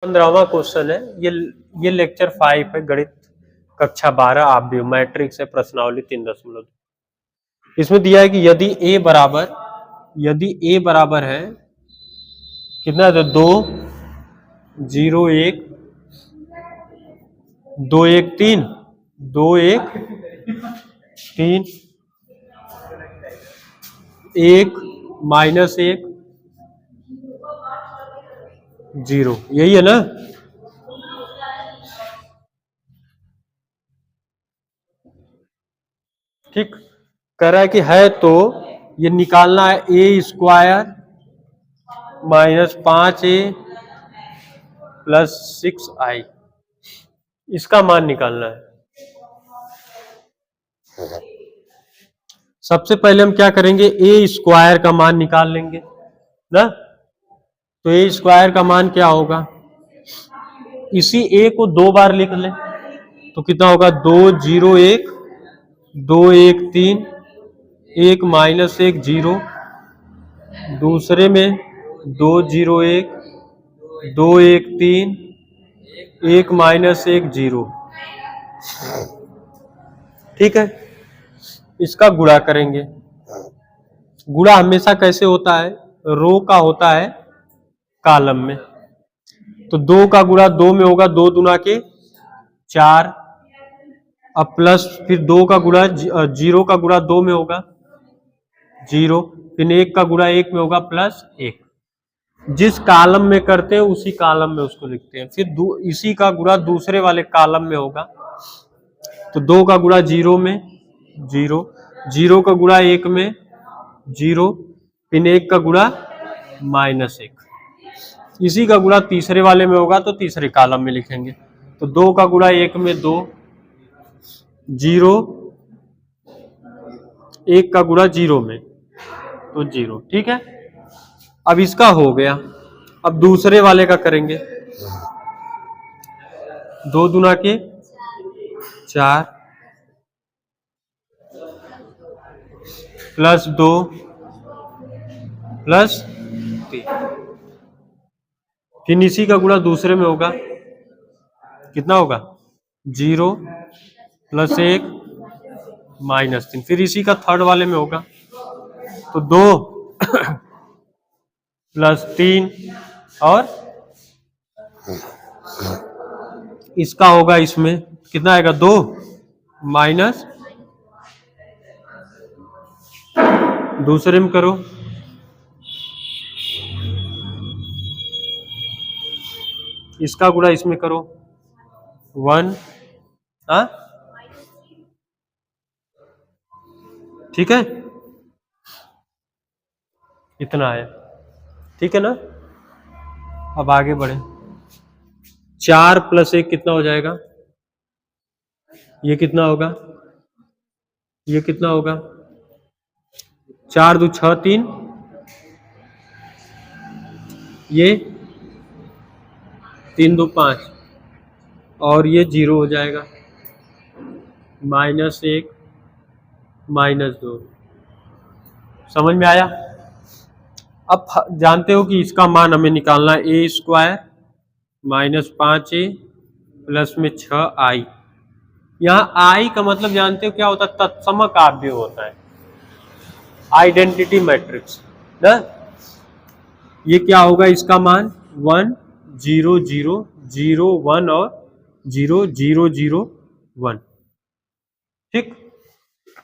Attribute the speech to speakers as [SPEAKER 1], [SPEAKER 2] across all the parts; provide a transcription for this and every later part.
[SPEAKER 1] 15वां question है। ये lecture 5 है, गणित कक्षा 12 आप भी मैट्रिक्स है, प्रश्नावली 3.2। इसमें दिया है कि यदि ए बराबर है कितना है, तो 2 0 1 2 1 3 2 1 3 1 -1 0, यही है ना। ठीक, कह रहा है कि है तो ये निकालना है A² -5A + 6I, इसका मान निकालना है। सबसे पहले हम क्या करेंगे, A² का मान निकाल लेंगे ना। तो A² का मान क्या होगा, इसी A को 2 बार लिख लें तो कितना होगा, 2 0 1 2 1 3 1 -1 0, दूसरे में 2 0 1 2 1 3 1 -1 0। ठीक है, इसका गुणा करेंगे। गुणा हमेशा कैसे होता है, रो का होता है कॉलम में। तो 2 का गुणा 2 में होगा, 2 दूना के 4, अब प्लस फिर 2 का गुणा 0 का गुणा 2 में होगा 0, फिर 1 का गुणा 1 में होगा +1। जिस कॉलम में करते हैं उसी कॉलम में उसको लिखते हैं। फिर इसी का गुणा दूसरे वाले कॉलम में होगा, तो 2 का गुणा 0 में 0, 0 का गुणा 1 में 0, फिर 1 का गुणा -1। इसी का गुणा तीसरे वाले में होगा तो तीसरे कॉलम में लिखेंगे। तो 2 का गुणा 1 में 2, 0, 1 का गुणा 0 में तो 0। ठीक है, अब इसका हो गया। अब दूसरे वाले का करेंगे। 2 दूना के 4 +2 +3, फिर इसी का गुणा दूसरे में होगा, कितना होगा 0 +1 -3, फिर इसी का थर्ड वाले में होगा, तो 2 +3 और इसका होगा, इसमें कितना आएगा 2 माइनस, दूसरे में करो, इसका गुणा इसमें करो 1, हाँ ठीक है, इतना है। ठीक है ना, अब आगे बढ़े। 4 + 1 कितना हो जाएगा, ये कितना होगा, ये कितना होगा, 4 2 6 3, ये 3 2 5, और ये 0 हो जाएगा, -1 -2। समझ में आया। अब जानते हो कि इसका मान हमें निकालना है A² -5A प्लस में 6I। यहाँ I का मतलब जानते हो क्या होता है, तत्समक आव्यूह होता है, आइडेंटिटी मैट्रिक्स ना। ये क्या होगा, इसका मान 1 0 0 0 1 और 0 0 0 1। ठीक,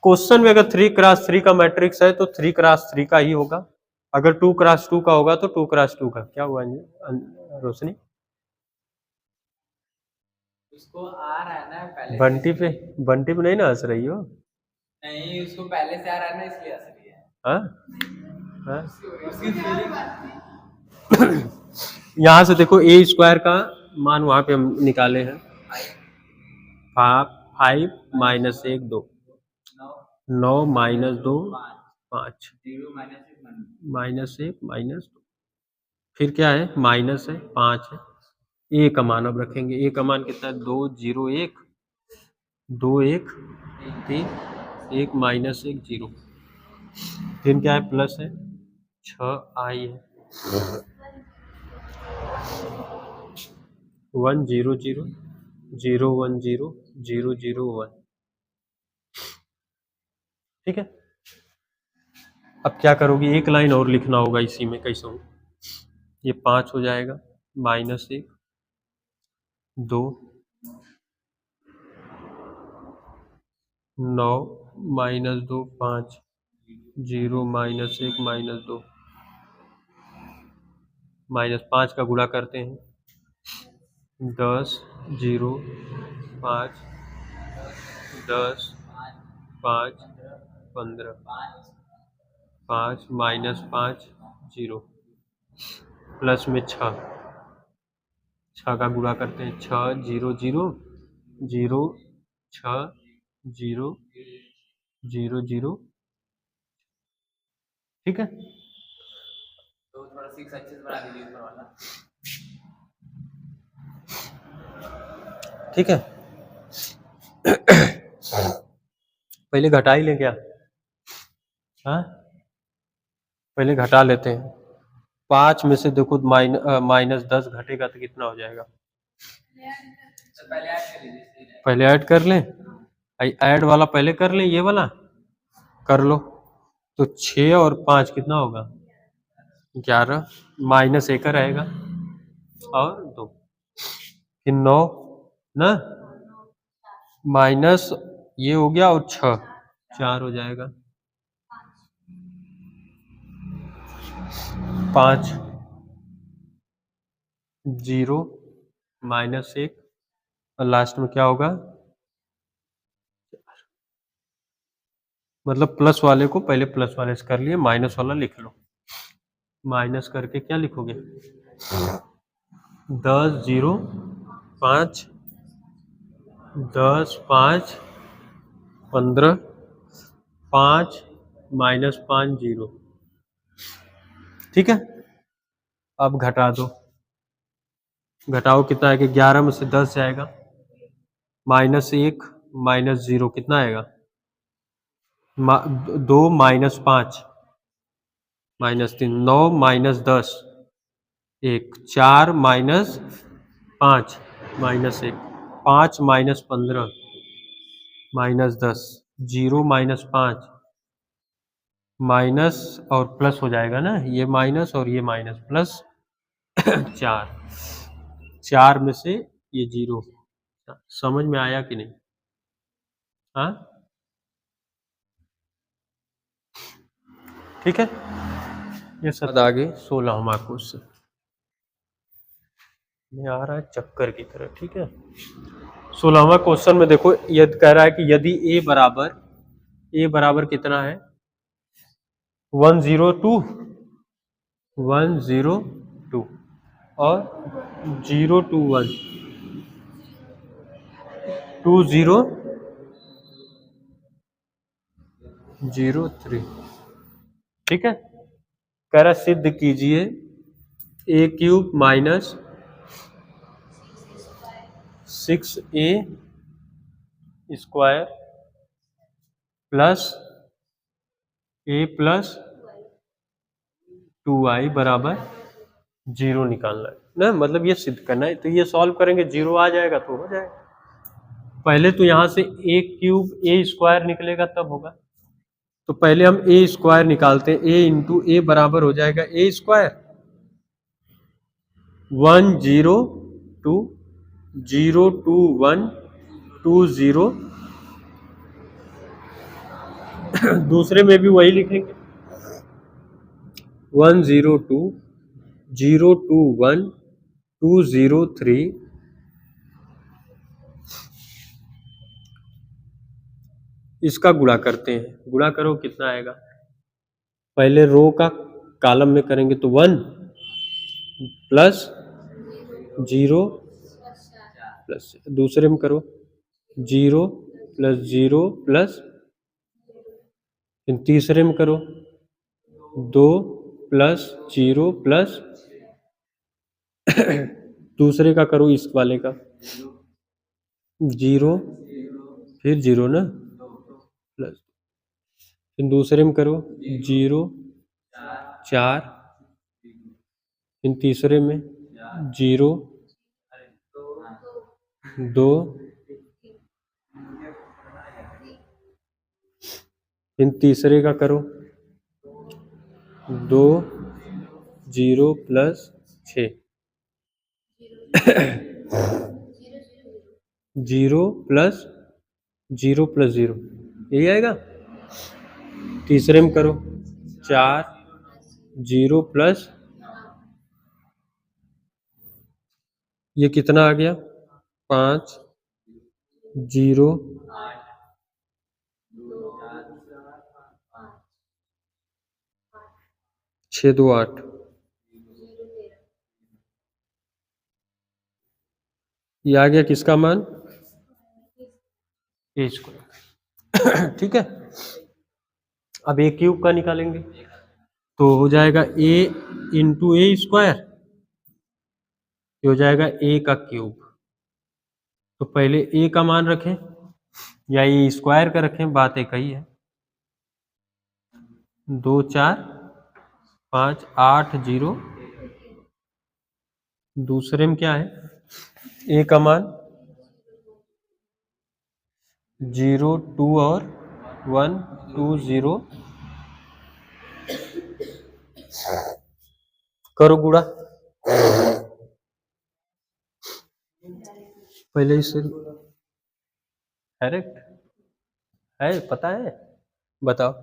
[SPEAKER 1] क्वेश्चन में अगर 3x3 का मैट्रिक्स है तो 3x3 का ही होगा। अगर 2x2 का होगा तो 2x2 का। क्या हुआ रोशनी,
[SPEAKER 2] उसको आ रहा है ना पहले,
[SPEAKER 1] बंटी पे नहीं ना हंस रही हो?
[SPEAKER 2] नहीं, उसको पहले से आ रहा है ना, इसलिए हंस रही है।
[SPEAKER 1] हाँ
[SPEAKER 2] उसकी फीलिंग
[SPEAKER 1] यहाँ से देखो A² का मान वहां पे हम निकाले हैं 5 -1 2 9 -2 5 -1 -2, फिर क्या है, माइनस है 5 है। ए का मान अब रखेंगे, ए का मान कितना है, 2 0 1 2 1 3 1 -1 0, फिर क्या है, प्लस है 6I है। 1 0 0 0 1 0 0 0 1। ठीक है, अब क्या करोगे, एक लाइन और लिखना होगा इसी में, कैसे हो, ये 5 हो जाएगा, -1 2 9 -2 5 0 -1 -2 -5 का गुणा करते हैं, 10 0 5 10 5 15 5 -5 0 प्लस में 6 का गुणा करते हैं, 6 0 0 0 6 0 0 0। ठीक है,
[SPEAKER 2] तो थोड़ा 6 अच्छे से बना दीजिए ऊपर वाला।
[SPEAKER 1] ठीक है। पहले घटा ही लें क्या? हाँ, पहले घटा लेते हैं। 5 में से देखो -10 घटेगा तो कितना हो जाएगा?
[SPEAKER 2] तो पहले ऐड कर लीजिए।
[SPEAKER 1] पहले ऐड कर लें, ऐड वाला पहले कर लें, ये वाला कर लो। तो 6 और 5 कितना होगा? 11 -1 रहेगा और 2, फिर 9 ना, माइनस ये हो गया और 6 4 हो जाएगा, 5 0 -1 और लास्ट में क्या होगा? मतलब प्लस वाले को पहले प्लस वाले से कर लिए, माइनस वाला लिख लो। माइनस करके क्या लिखोगे? 10 0 5 10 5 15 5 -5 0। ठीक है, अब घटा दो, घटाओ कितना है कि 11 में से 10 जाएगा, -1 -0 कितना आएगा? 2 -5 -3 9 -10 1 4 -5 -1 5 -15 -10 0 -5 माइनस और प्लस हो जाएगा ना, ये माइनस और ये माइनस प्लस 4 में से ये 0। समझ में आया कि नहीं? हाँ, ठीक है, ये सब आगे 16वां क्वेश्चन में आ रहा है चक्कर की तरह। ठीक है, 16वां क्वेश्चन में देखो, ये कह रहा है कि यदि a बराबर कितना है? 102 और 021 2003। ठीक है, कह रहा सिद्ध कीजिए a³ -6a² plus a + 2i बराबर 0 निकालना है ना, मतलब ये सिद्ध करना है। तो ये सॉल्व करेंगे, 0 आ जाएगा तो हो जाएगा। पहले तो यहाँ से a³ निकलेगा तब होगा, तो पहले हम a² निकालते हैं। a इंटू ए बराबर हो जाएगा a², 102 021 20। दूसरे में भी वही लिखेंगे, 102 021 203। इसका गुणा करते हैं, गुणा करो कितना आएगा? पहले रो का कॉलम में करेंगे तो 1 प्लस 0 प्लस, दूसरे में करो 0 प्लस 0 प्लस, तीसरे में करो 2 प्लस 0 प्लस, दूसरे का करो इस वाले का 0 फिर 0 ना प्लस, फिर दूसरे में करो 0 4, फिर तीसरे में 0 2, फिर तीसरे का करो 2 0 प्लस 6 0 प्लस 0 प्लस 0 यही आएगा। तीसरे में करो 4 0 प्लस ये कितना आ गया 5 0 6 2 8 ये आ गया किसका मान ए स्क्वायर। ठीक है, अब ए क्यूब का निकालेंगे तो हो जाएगा ए इंटू ए स्क्वायर, ये हो जाएगा ए का क्यूब। तो पहले ए का मान रखें या ए स्क्वायर का रखें, बात एक ही है। 2 4 5 8 0, दूसरे में क्या है ए का मान 0 2 और 1 2 0, करो गुणा पहले इसे डायरेक्ट है, पता है, बताओ।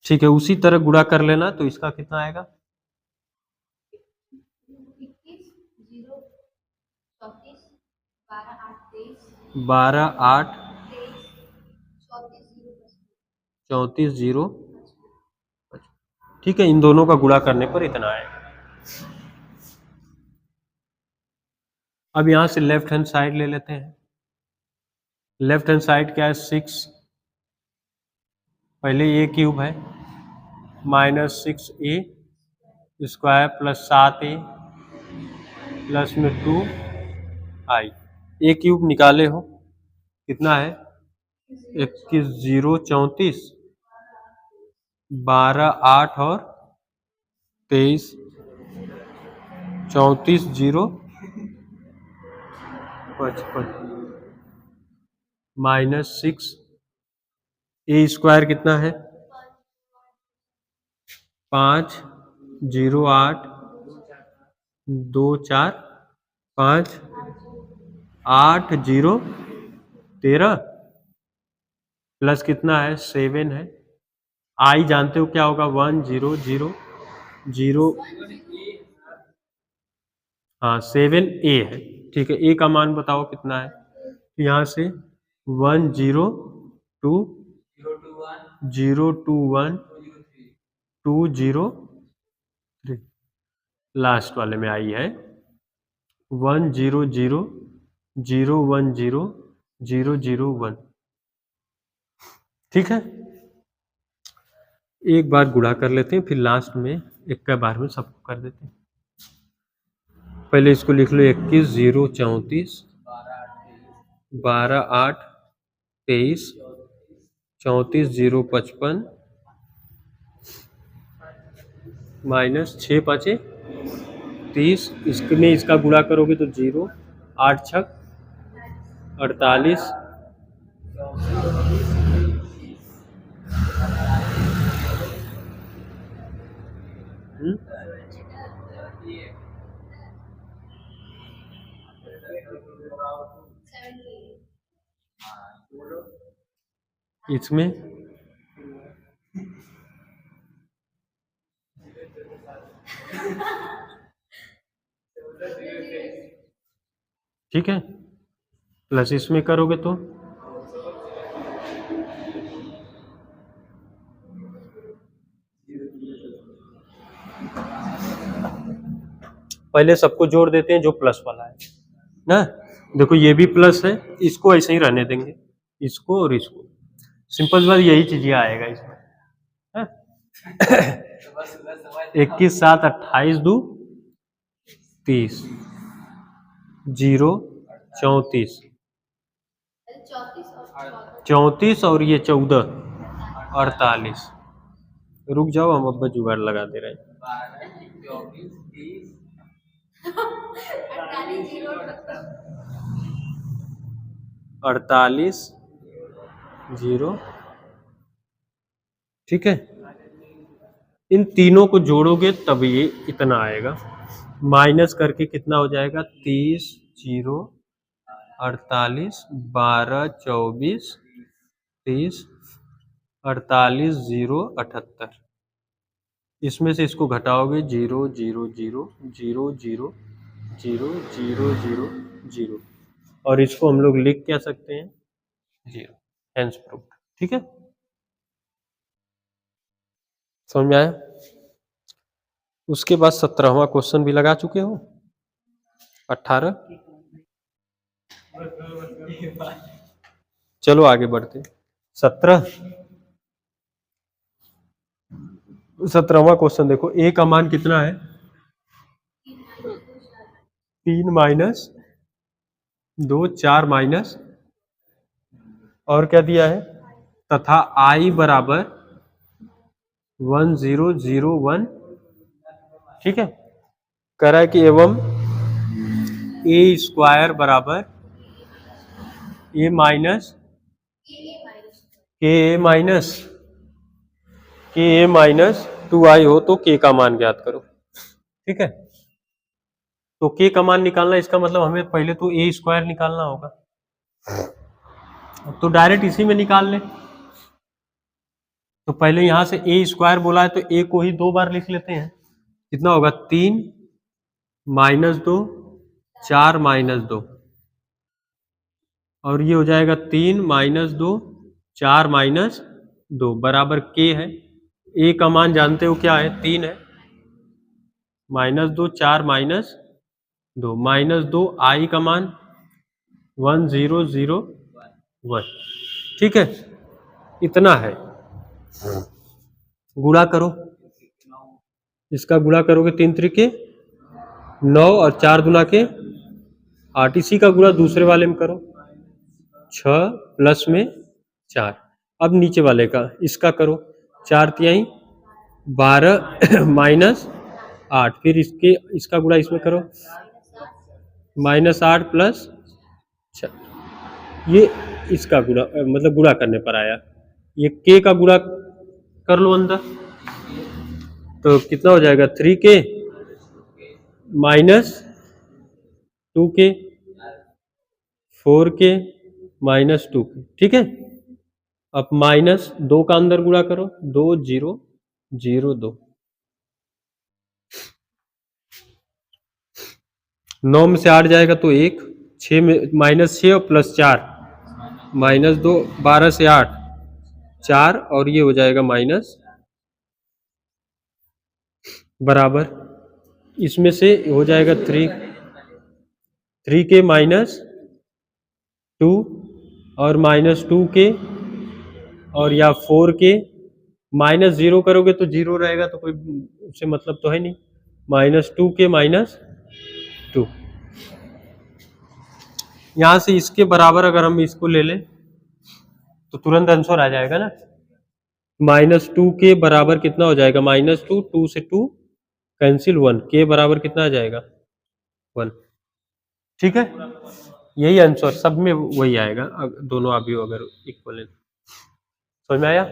[SPEAKER 1] ठीक है, उसी तरह गुणा कर लेना, तो इसका कितना आएगा 12 8 34 0। ठीक है, इन दोनों का गुणा करने पर इतना आएगा। अब यहां से लेफ्ट हैंड साइड ले लेते हैं। लेफ्ट हैंड साइड क्या है 6, पहले ए क्यूब है -6a square plus 7a plus में 2i। ए क्यूब निकाले हो कितना है 21 0 34, 12 8 और 23, 34 0 55 -6 ए स्क्वायर कितना है 5 0 8 2 4 5 8 0 13 प्लस कितना है 7 है। आई जानते हो क्या होगा 1 0 0 0, हाँ 7 ए है। ठीक है, ए का मान बताओ कितना है, यहाँ से 1 0 2 0 2 1 2 0 3, लास्ट वाले में आई है 1 0 0 0 1 0 0 0 1। ठीक है, एक बार गुणा कर लेते हैं, फिर लास्ट में एक के बार में सबको कर देते हैं। पहले इसको लिख लो 21 0 34, 12 8 23, 34 0 55 -6 5 30, इसमें इसका गुणा करोगे तो 0 8 6 48, इसमें ठीक है, प्लस इसमें करोगे तो पहले सबको जोड़ देते हैं जो प्लस वाला है ना। देखो ये भी प्लस है, इसको ऐसे ही रहने देंगे, इसको और इसको, सिंपल बात यही चीज आएगा इसमें। 21 7 28 2 30 0 34 34 और ये 14 48। रुक जाओ, हम अब्बा जुगाड़ लगा दे रहे हैं। 48 0, ठीक है। इन तीनों को जोड़ोगे तब ये इतना आएगा, माइनस करके कितना हो जाएगा 30 0 48 12 24 30 48 0 78। इसमें से इसको घटाओगे 0 0 0 0 0 0 0 0 0, और इसको हम लोग लिख क्या सकते हैं 0, हेंस प्रूव्ड। ठीक है, समझ में आया। उसके बाद 17वां क्वेश्चन भी लगा चुके हो, 18। चलो आगे बढ़ते। 17वां क्वेश्चन देखो, ए का मान कितना है 3 माइनस 2 4 माइनस, और क्या दिया है, तथा i बराबर 1 0 0 1। ठीक है, कह रहा है कि एवं ए स्क्वायर बराबर ए माइनस के ए माइनस 2i हो तो के का मान ज्ञात करो। ठीक है, तो के का मान निकालना, इसका मतलब हमें पहले तो ए स्क्वायर निकालना होगा, तो डायरेक्ट इसी में निकाल ले। तो पहले यहां से ए स्क्वायर बोला है तो ए को ही 2 बार लिख लेते हैं, कितना होगा 3 माइनस 2 4 माइनस 2, और ये हो जाएगा 3 माइनस 2 4 माइनस 2 बराबर के है। ए का मान जानते हो क्या है 3 है, माइनस 2 4 माइनस 2 माइनस 2 आई का मान 1 0 0 1। ठीक है, इतना है। गुणा करो, इसका गुणा करोगे 3 त्रिके 9 और 4 दुना के 8, इसी का गुणा दूसरे वाले में करो 6 प्लस में 4। अब नीचे वाले का इसका करो 4 तिहाई 12 माइनस 8, फिर इसका गुणा इसमें करो माइनस 8 प्लस 6, ये इसका गुणा मतलब गुणा करने पर आया। ये के का गुणा कर लो अंदर, तो कितना हो जाएगा 3k minus 2k 4k minus 2k। ठीक है, अब माइनस 2 का अंदर गुणा करो 2 0 0 2, 9 में से 8 जाएगा तो 1, 6 में माइनस 6 और प्लस 4 माइनस 2, 12 से 8 4, और ये हो जाएगा माइनस बराबर, इसमें से हो जाएगा 3k माइनस 2 और माइनस 2k, और या 4k माइनस 0 करोगे तो 0 रहेगा, तो कोई उससे मतलब तो है नहीं, माइनस 2k माइनस 2। यहां से इसके बराबर अगर हम इसको ले लें तो तुरंत आंसर आ जाएगा ना, माइनस 2k बराबर कितना हो जाएगा माइनस 2, 2 से 2 कैंसिल 1, k बराबर कितना आ जाएगा 1। ठीक है, यही आंसर सब में वही आएगा, दोनों अभी अगर इक्वल है। समझ में आया।